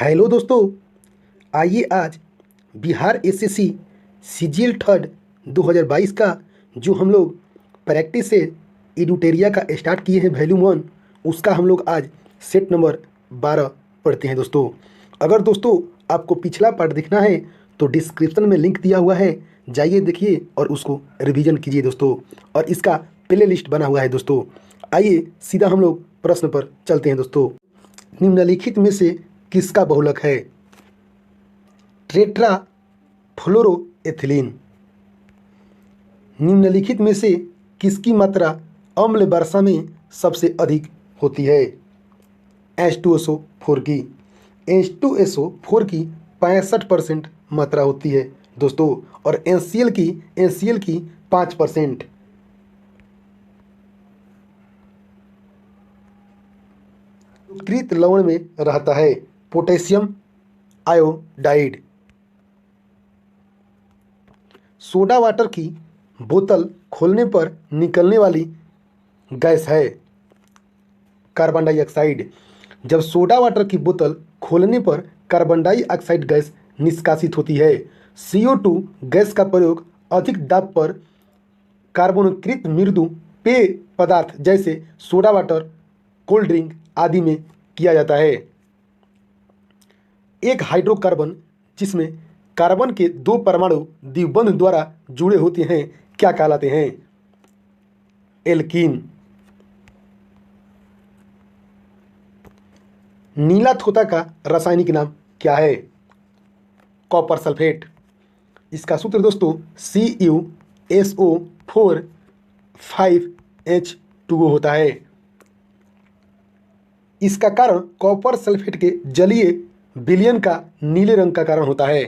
Hello दोस्तों, आइए आज बिहार एसएससी सीजीएल थर्ड 2022 का जो हम लोग प्रैक्टिस से एडुटेरिया का स्टार्ट किए हैं वॉल्यूम 1, उसका हम लोग आज सेट नंबर 12 पढ़ते हैं। दोस्तों अगर दोस्तों आपको पिछला पार्ट देखना है तो डिस्क्रिप्शन में लिंक दिया हुआ है, जाइए देखिए और उसको रिवीजन कीजिए दोस्तों। और इसका प्ले लिस्ट बना हुआ है दोस्तों। आइए सीधा हम लोग प्रश्न पर चलते हैं दोस्तों। निम्नलिखित में से किसका बहुलक है? टेट्रा फ्लोरोएथिलीन। निम्नलिखित में से किसकी मात्रा अम्ल वर्षा में सबसे अधिक होती है? H2SO4 की। H2SO4 की 65% मात्रा होती है दोस्तों, और NCl की 5%। कृत लवण में रहता है पोटेशियम आयोडाइड। सोडा वाटर की बोतल खोलने पर निकलने वाली गैस है कार्बन डाइऑक्साइड। जब सोडा वाटर की बोतल खोलने पर कार्बन डाइऑक्साइड गैस निष्कासित होती है। CO2 गैस का प्रयोग अधिक दाब पर कार्बोनिकृत मृदु पेय पदार्थ जैसे सोडा वाटर, कोल्ड ड्रिंक आदि में किया जाता है। एक हाइड्रोकार्बन जिसमें कार्बन के 2 परमाणु द्विबंध द्वारा जुड़े होते हैं क्या कहलाते हैं? एल्कीन। नीला थोथा का रासायनिक नाम क्या है? Copper sulphate. इसका सूत्र दोस्तों CuSO4 5H2O होता है। इसका कारण कॉपर सल्फेट के जलीय विलयन का नीले रंग का कारण होता है।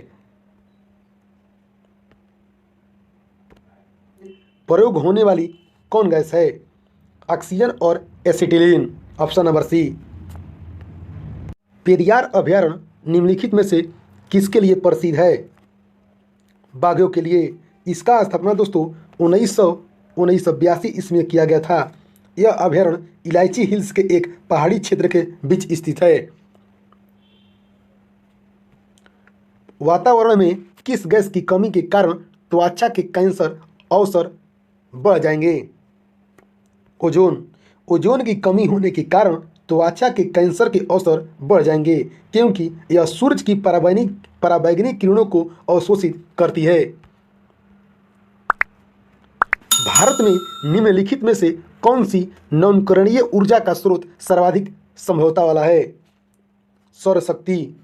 प्रयोग होने वाली कौन गैस है? ऑक्सीजन और acetylene. Option number C. Periyar अभयारण्य निम्नलिखित में से किसके लिए प्रसिद्ध है? बाघों के लिए। इसका स्थापना दोस्तों 1982 ईस्वी में किया गया था। यह अभयारण्य इलायची हिल्स के एक पहाड़ी क्षेत्र के बीच स्थित है। वातावरण में किस गैस की कमी के कारण त्वचा के कैंसर अवसर बढ़ जाएंगे? ओजोन। ओजोन की कमी होने के कारण त्वचा के कैंसर के अवसर बढ़ जाएंगे, क्योंकि यह सूरज की पराबैंगनी किरणों को अवशोषित करती है। भारत में निम्नलिखित में से कौन सी नवीकरणीय ऊर्जा का स्रोत सर्वाधिक संभाव्यता वाला है? सौर शक्ति।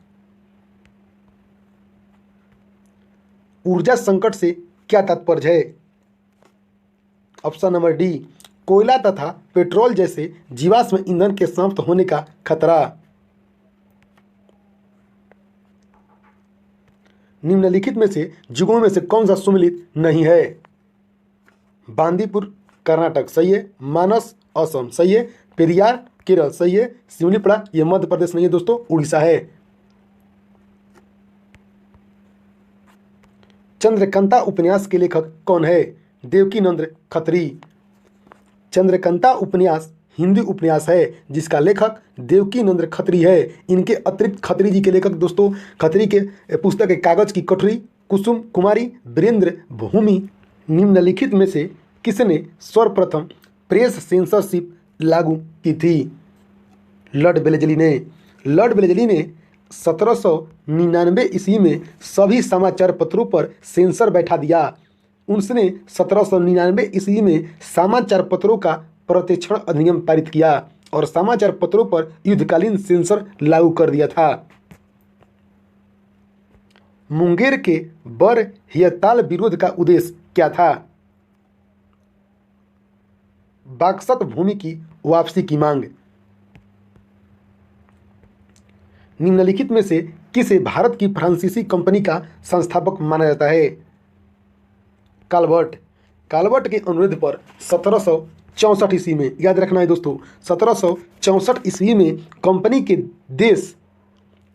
ऊर्जा संकट से क्या तात्पर्य है? Option number D. कोयला तथा पेट्रोल जैसे जीवाश्म ईंधन के समाप्त होने का खतरा। निम्नलिखित में से युगों में से कौन सा सुमेलित नहीं है? बांदीपुर कर्नाटक सही है, मानस असम सही है, पेरियार केरल सही है, सिमलीपाला ये मध्य प्रदेश नहीं है दोस्तों, उड़ीसा है। चंद्रकांता उपन्यास के लेखक कौन है? देवकीनंद खत्री। चंद्रकांता उपन्यास हिंदी उपन्यास है जिसका लेखक देवकीनंद खत्री है। इनके अतिरिक्त खत्री जी के लेखक दोस्तों, खत्री के पुस्तक है कागज की कोठरी, कुसुम कुमारी, वीरेंद्र भूमि। निम्नलिखित में से किसने सर्वप्रथम प्रेस सेंसरशिप लागू की थी? लॉर्ड वेलेस्ली ने। लॉर्ड वेलेस्ली ने 1799 ईस्वी में सभी समाचार पत्रों पर सेंसर बैठा दिया। उसने 1799 ईस्वी में समाचार पत्रों का प्रत्यक्षण अधिनियम पारित किया और समाचार पत्रों पर युद्धकालीन सेंसर लागू कर दिया था। मुंगेर के बरहियताल विरोध का उद्देश्य क्या था? बाक्सत भूमि की वापसी की मांग। निम्नलिखित में से किसे भारत की फ्रांसीसी कंपनी का संस्थापक माना जाता है? काल्वर्ट। काल्वर्ट के अनुरोध पर 1764 ईस्वी में, याद रखना है दोस्तों, 1764 ईस्वी में कंपनी के देश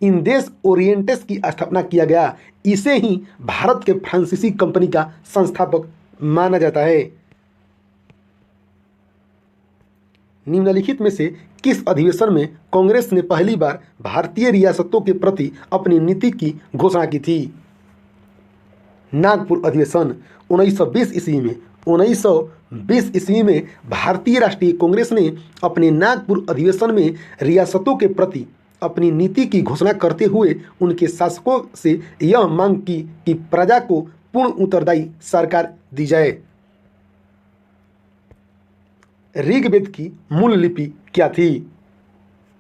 इंदेश ओरिएंटेस की स्थापना किया गया। इसे ही भारत के फ्रांसीसी कंपनी का संस्थापक माना जाता है। निम्नलिखित में से किस अधिवेशन में कांग्रेस ने पहली बार भारतीय रियासतों के प्रति अपनी नीति की घोषणा की थी? नागपुर अधिवेशन 1920 ईस्वी में। 1920 ईस्वी में भारतीय राष्ट्रीय कांग्रेस ने अपने नागपुर अधिवेशन में रियासतों के प्रति अपनी नीति की घोषणा करते हुए उनके शासकों से यह मांग की कि प्रजा को पूर्ण उत्तरदायी सरकार दी जाए। ऋग्वेद की मूल लिपि क्या थी?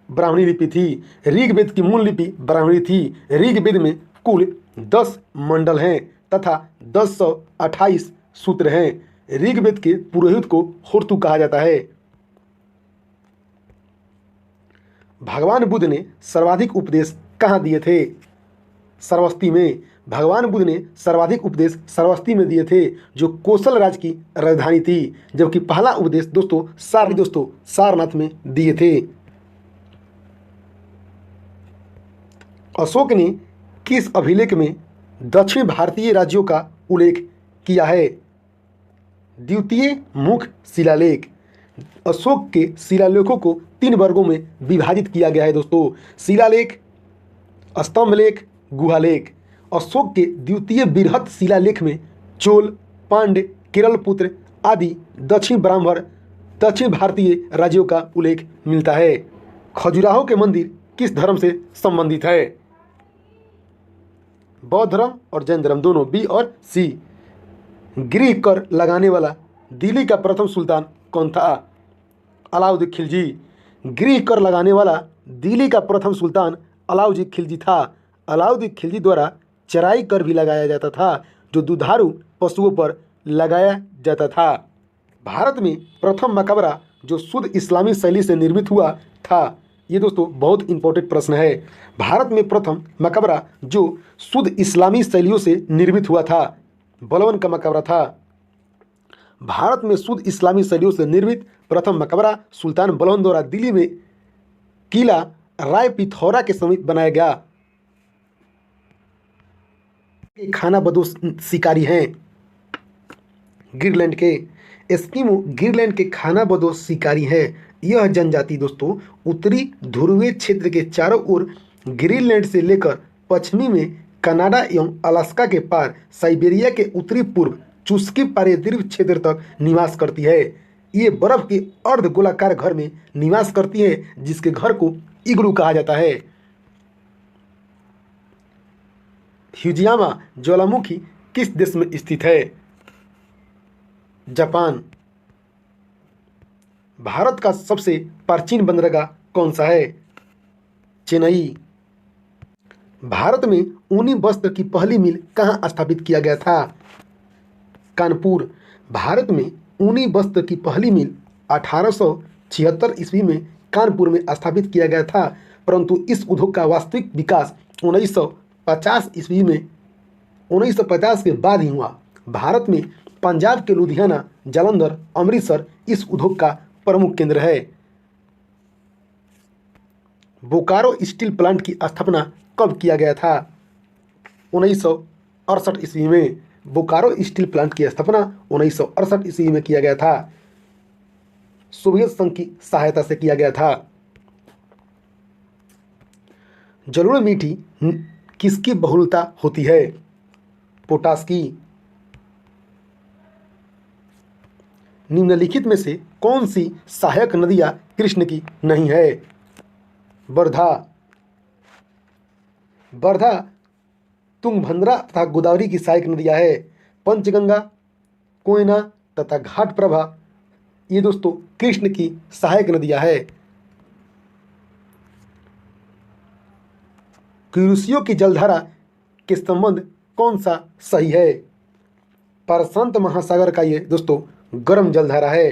ब्राह्मणी लिपि थी। ऋग्वेद की मूल लिपि ब्राह्मणी थी। ऋग्वेद में कुल 10 मंडल हैं तथा 1028 सूत्र हैं। ऋग्वेद के पुरोहित को होर्तु कहा जाता है। भगवान बुद्ध ने सर्वाधिक उपदेश कहाँ दिए थे? श्रावस्ती में। भगवान बुद्ध ने सर्वाधिक उपदेश श्रावस्ती में दिए थे, जो कौशल राज्य की राजधानी थी, जबकि पहला उपदेश दोस्तों सारनाथ में दिए थे। अशोक ने किस अभिलेख में दक्षिण भारतीय राज्यों का उल्लेख किया है? द्वितीय मुख्य शिलालेख। अशोक के शिलालेखों को 3 वर्गों में विभाजित किया गया है दोस्तों। शिलालेख, स्तंभलेख, गुहालेख। अशोक के द्वितीय बृहत शिलालेख में चोल, पांड्य, केरल पुत्र आदि दक्षिण भारतीय राज्यों का उल्लेख मिलता है। खजुराहो के मंदिर किस धर्म से संबंधित है? बौद्ध धर्म और जैन धर्म दोनों, बी और सी। गृह कर लगाने वाला दिल्ली का प्रथम सुल्तान कौन था? अलाउद्दीन खिलजी। गृह कर लगाने वाला दिल्ली का प्रथम सुल्तान अलाउद्दीन खिलजी था। अलाउद्दीन खिलजी द्वारा चराई कर भी लगाया जाता था, जो दुधारू पशुओं पर लगाया जाता था। भारत में प्रथम मकबरा जो शुद्ध इस्लामी शैली से निर्मित हुआ था। ये दोस्तों बहुत इंपॉर्टेंट प्रश्न है। भारत में प्रथम मकबरा जो शुद्ध इस्लामी शैलियों से निर्मित हुआ था, बलवन का मकबरा था। भारत में शुद्ध इस्लामी शैलियों से निर्मित प्रथम मकबरा सुल्तान बलवन द्वारा दिल्ली में किला राय पिथौरा के समीप बनाया गया। खानाबदोश शिकारी हैं ग्रीनलैंड के। एस्किमो ग्रीनलैंड के खानाबदोश शिकारी हैं। यह जनजाति दोस्तों उत्तरी ध्रुवीय क्षेत्र के चारों ओर ग्रीनलैंड से लेकर पश्चिमी में कनाडा एवं अलास्का के पार साइबेरिया के उत्तरी पूर्व चुस्की पारेदीर्घ क्षेत्र तक निवास करती है। ये बर्फ के अर्ध गोलाकार घर में निवास करती है, जिसके घर को इग्लू कहा जाता है। फ्यूजियामा ज्वालामुखी किस देश में स्थित है? जापान। भारत का सबसे प्राचीन बंदरगाह कौन सा है? चेन्नई। भारत में ऊनी वस्त्र की पहली मिल कहाँ स्थापित किया गया था? कानपुर। भारत में ऊनी वस्त्र की पहली मिल 1876 ईस्वी में कानपुर में स्थापित किया गया था, परंतु इस उद्योग का वास्तविक विकास 1950 ईस्वी में 1950 के बाद ही हुआ। भारत में पंजाब के लुधियाना, जालंधर, अमृतसर इस उद्योग का प्रमुख केंद्र है। बोकारो स्टील प्लांट की स्थापना कब किया गया था? 1968 ईस्वी में। बोकारो स्टील प्लांट की स्थापना 1968 ईस्वी में किया गया था। सोवियत संघ की सहायता से किया गया था। जलोढ़ मिट्टी किसकी बहुलता होती है? पोटाश की। निम्नलिखित में से कौन सी सहायक नदियां कृष्ण की नहीं है? वर्धा। वर्धा तुंगभद्रा तथा गोदावरी की सहायक नदियां है। पंचगंगा, कोयना तथा घाटप्रभा ये दोस्तों कृष्ण की सहायक नदियां है। कुरुशियों की जलधारा के संबंध कौन सा सही है? प्रशांत महासागर का ये दोस्तों गर्म जलधारा है।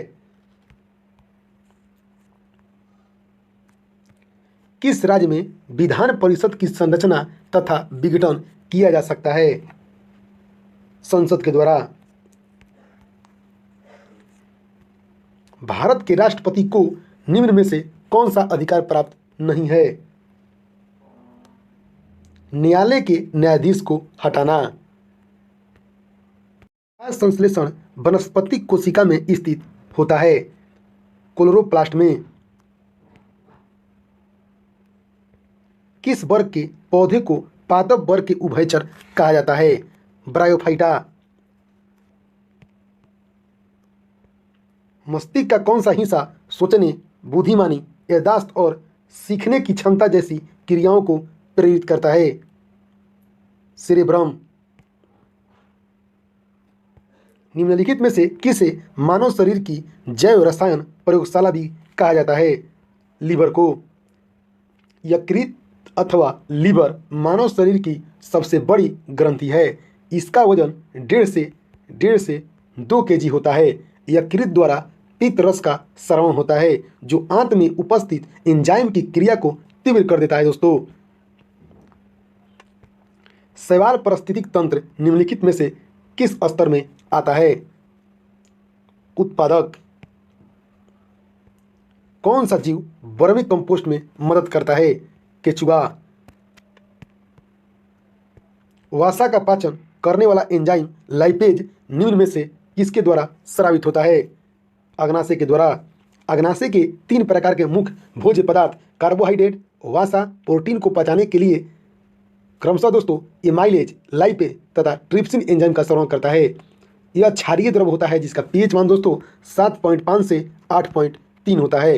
किस राज्य में विधान परिषद की संरचना तथा विघटन किया जा सकता है? संसद के द्वारा। भारत के राष्ट्रपति को निम्न में से कौन सा अधिकार प्राप्त नहीं है? न्यायालय के न्यायाधीश को हटाना। संश्लेषण वनस्पति कोशिका में स्थित होता है। क्लोरोप्लास्ट में किस वर्ग के पौधे को पादप वर्ग के उभयचर कहा जाता है? ब्रायोफाइटा। मस्तिष्क का कौन सा हिस्सा सोचने, बुद्धिमानी, याददाश्त और सीखने की क्षमता जैसी क्रियाओं को प्रेरित करता है? सेरेब्रम। निम्नलिखित में से किसे मानव शरीर की जैव रसायन प्रयोगशाला भी कहा जाता है? लीवर को। यकृत अथवा लीवर मानव शरीर की सबसे बड़ी ग्रंथि है। इसका वजन 1.5 से 2 kg होता है। यकृत द्वारा पित्त रस का स्राव होता है जो आंत में उपस्थित एंजाइम की क्रिया को तीव्र कर देता है। दोस्तों, शैवाल पारिस्थितिक तंत्र निम्नलिखित में से किस स्तर में आता है? उत्पादक। कौन सा जीव वर्मी कंपोस्ट में मदद करता है? केचुआ। वसा का पाचन करने वाला एंजाइम लाइपेज निम्न में से किसके द्वारा स्रावित होता है? अग्नाशय के द्वारा। अग्नाशय के 3 प्रकार के मुख्य भोज्य पदार्थ कार्बोहाइड्रेट, वसा, प्रोटीन को पचाने के लिए क्रमशः दोस्तों एमाइलेज, लाइपेज तथा ट्रिप्सिन एंजाइम का स्राव करता है। यह क्षारीय द्रव होता है जिसका पीएच मान दोस्तों 7.5 से 8.3 होता है।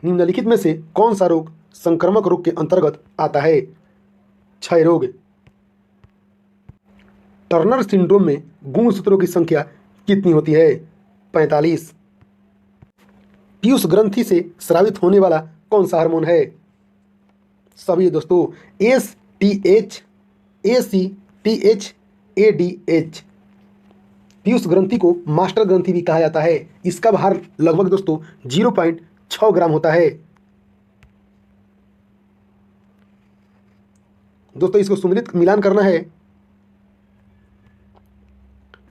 निम्नलिखित में से कौन सा रोग संक्रामक रोग के अंतर्गत आता है? क्षय रोग। टर्नर सिंड्रोम में गुणसूत्रों की संख्या कितनी होती है? 45। पीयूष ग्रंथि से स्रावित होने वाला कौन सा हार्मोन है? सभी दोस्तों STH, ACTH, ADH। पीयूष ग्रंथि को मास्टर ग्रंथि भी कहा जाता है। इसका भार लगभग दोस्तों 0.6 ग्राम होता है। दोस्तों इसको सुमेलित मिलान करना है।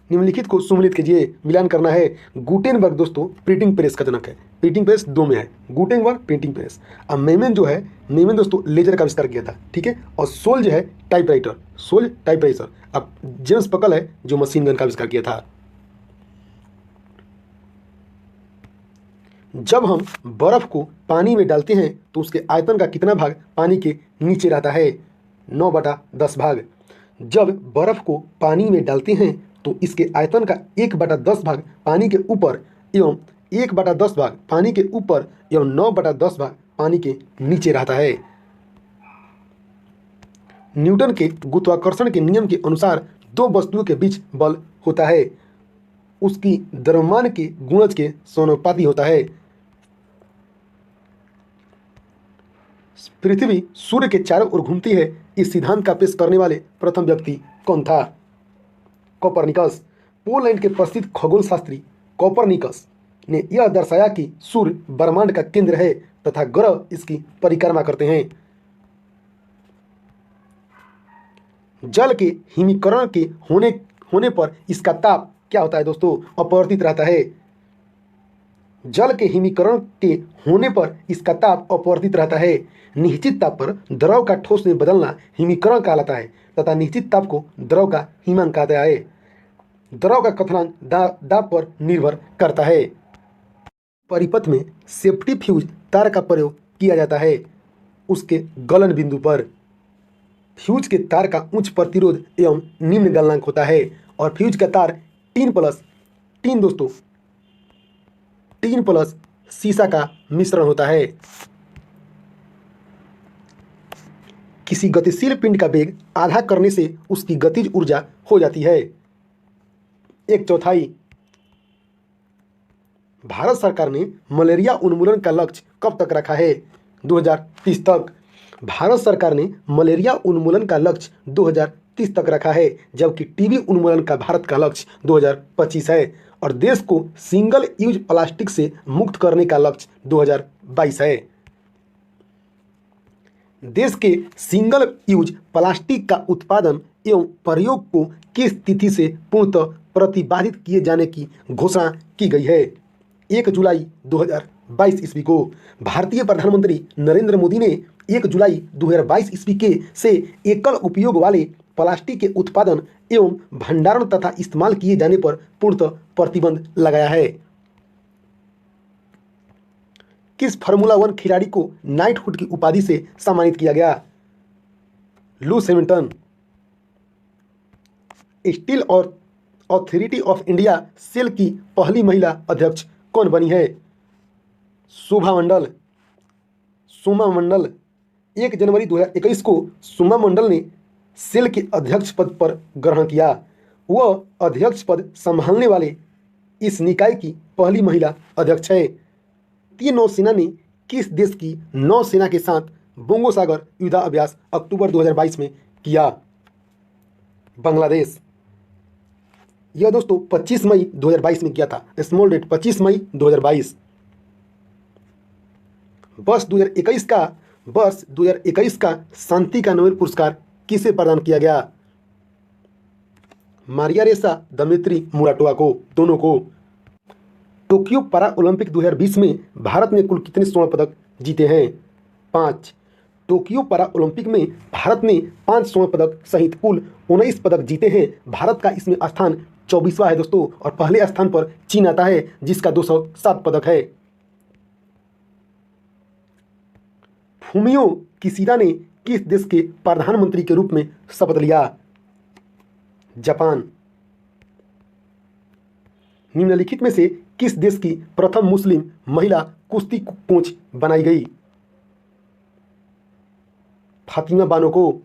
निम्नलिखित को सुमेलित कीजिए, मिलान करना है। गुटेनबर्ग दोस्तों प्रिंटिंग प्रेस का जनक है। प्रिंटिंग प्रेस 2 में है, गुटेनबर्ग प्रिंटिंग प्रेस। अब मेमन जो है, मेमन दोस्तों लेजर का आविष्कार किया था, ठीक है। और सोल जो है टाइपराइटर, सोल टाइपराइटर। अब जेम्स पकल है जो मशीन गन का आविष्कार किया था। जब हम बर्फ को पानी में डालते हैं तो उसके आयतन का कितना भाग पानी के नीचे रहता है? 9/10 भाग। जब बर्फ को पानी में डालते हैं तो इसके आयतन का 1/10 भाग पानी के ऊपर एवं 1/10 भाग पानी के ऊपर एवं 9/10 भाग पानी के नीचे रहता है। न्यूटन के गुरुत्वाकर्षण के नियम के अनुसार 2 वस्तुओं के बीच बल होता है, उसकी द्रव्यमान के गुणज के समानुपाती होता है। पृथ्वी सूर्य के चारों ओर घूमती है, इस सिद्धांत का पेश करने वाले प्रथम व्यक्ति कौन था? कोपरनिकस। पोलैंड के प्रसिद्ध खगोल शास्त्री कोपरनिकस ने यह दर्शाया कि सूर्य ब्रह्मांड का केंद्र है तथा ग्रह इसकी परिक्रमा करते हैं। जल के हिमीकरण के होने पर इसका ताप क्या होता है दोस्तों? अपरिवर्तित रहता है। जल के हिमीकरण के होने पर इसका ताप अपरिवर्तित रहता है। निश्चित ताप पर द्रव का ठोस में बदलना हिमीकरण कहलाता है तथा निश्चित ताप को द्रव का हिमांक कहता है। द्रव का क्वथनांक दाब पर निर्भर करता है। परिपथ में सेफ्टी फ्यूज तार का प्रयोग किया जाता है उसके गलन बिंदु पर। फ्यूज के तार का उच्च प्रतिरोध एवं निम्न गलनांक होता है और फ्यूज का तार टीन दोस्तों टीन प्लस सीसा का मिश्रण होता है। किसी गतिशील पिंड का वेग आधा करने से उसकी गतिज ऊर्जा हो जाती है 1/4। भारत सरकार ने मलेरिया उन्मूलन का लक्ष्य कब तक रखा है? 2030 तक। भारत सरकार ने मलेरिया उन्मूलन का लक्ष्य 2030 तक रखा है, जबकि टीबी उन्मूलन का भारत का लक्ष्य 2025 है और देश को सिंगल यूज प्लास्टिक से मुक्त करने का लक्ष्य 2022 है। देश के सिंगल यूज प्लास्टिक का उत्पादन एवं प्रयोग को किस तिथि से पूर्णतः प्रतिबंधित किए जाने की घोषणा की गई है? 1 जुलाई 2022 ईस्वी को। भारतीय प्रधानमंत्री नरेंद्र मोदी ने 1 जुलाई 2022 ईस्वी के से एकल उपयोग वाले प्लास्टिक के उत्पादन एवं भंडारण तथा इस्तेमाल किए जाने पर पूर्णतः प्रतिबंध लगाया है। किस फार्मूला 1 खिलाड़ी को नाइटहुड की उपाधि से सम्मानित किया गया? Lewis Hamilton. स्टील और अथॉरिटी ऑफ इंडिया सेल की पहली महिला अध्यक्ष कौन बनी है? शोभा मंडल। सोमा मंडल। 1 जनवरी 2021 को सोमा मंडल ने सेल के अध्यक्ष पद पर ग्रहण किया। वह अध्यक्ष पद संभालने वाले इस निकाय की पहली महिला अध्यक्ष है। भारतीय नौसेना ने किस देश की नौसेना के साथ बंगोसागर युद्धाभ्यास अक्टूबर 2022 में किया? बांग्लादेश। यह दोस्तों 25 मई 2022 में किया था। स्मॉल डेट 25 मई 2022। वर्ष 2021 का शांति का नोबेल पुरस्कार किसे प्रदान किया गया? मारिया रेसा दमित्री मुराटोवा को, दोनों को। टोक्यो पैरा ओलंपिक 2020 में भारत ने कुल कितने स्वर्ण पदक जीते हैं? 5। टोक्यो पैरा ओलंपिक में भारत ने 5 स्वर्ण पदक सहित कुल 19 पदक जीते हैं। भारत का इसमें स्थान 24वां है दोस्तों, और पहले स्थान पर चीन आता है जिसका 207 पदक है। फुमियो किशिदा ने किस देश के प्रधानमंत्री के रूप में शपथ लिया? जापान। निम्नलिखित में से किस देश की प्रथम मुस्लिम महिला कुश्ती कोच बनाई गई? फातिमा बानो को।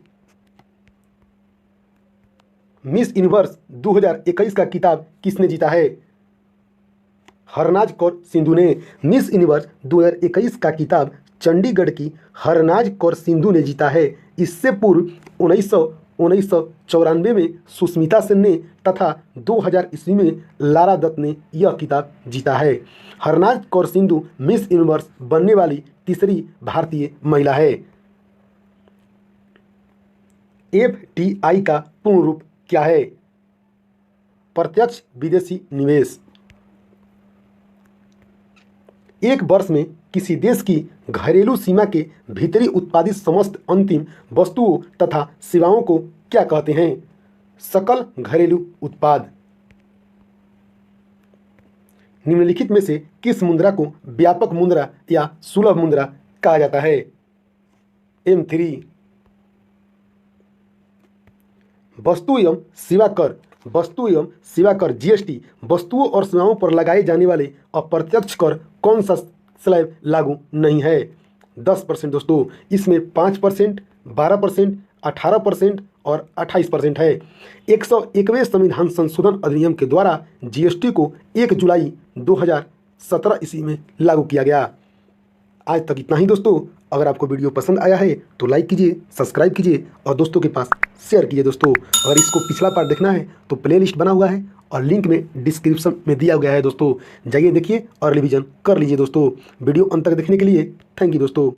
मिस यूनिवर्स 2021 का किताब किसने जीता है? हरनाज कौर सिंधु ने। मिस यूनिवर्स 2021 का किताब चंडीगढ़ की हरनाज कौर सिंधु ने जीता है। इससे पूर्व 1994 में सुष्मिता सेन ने तथा 2000 ईस्वी में लारा दत्त ने यह किताब जीता है। हरनाज कौर सिंधु मिस यूनिवर्स बनने वाली तीसरी भारतीय महिला है। FDI का पूर्ण रूप क्या है? प्रत्यक्ष विदेशी निवेश। एक वर्ष में किसी देश की घरेलू सीमा के भीतरी उत्पादित समस्त अंतिम वस्तुओं तथा सेवाओं को क्या कहते हैं? सकल घरेलू उत्पाद। निम्नलिखित में से किस मुद्रा को व्यापक मुद्रा या सुलभ मुद्रा कहा जाता है? M3। वस्तु एवं सेवा कर। वस्तु एवं सेवा कर GST वस्तुओं और सेवाओं पर लगाए जाने वाले अप्रत्यक्ष कर कौन सा स्लैब लागू नहीं है? 10% दोस्तों। इसमें 5%, 12%, 18% और 28% है। 101वें संविधान संशोधन अधिनियम के द्वारा GST को 1 जुलाई 2017 ईस्वी में लागू किया गया। आज तक इतना ही दोस्तों। अगर आपको वीडियो पसंद आया है तो लाइक कीजिए, सब्सक्राइब कीजिए और दोस्तों के पास शेयर कीजिए दोस्तों। अगर इसको पिछला पार्ट देखना है तो प्लेलिस्ट बना हुआ है और लिंक में डिस्क्रिप्शन में दिया गया है दोस्तों। जाइए देखिए और रिवीजन कर लीजिए दोस्तों। वीडियो अंत तक देखने के लिए थैंक यू दोस्तों।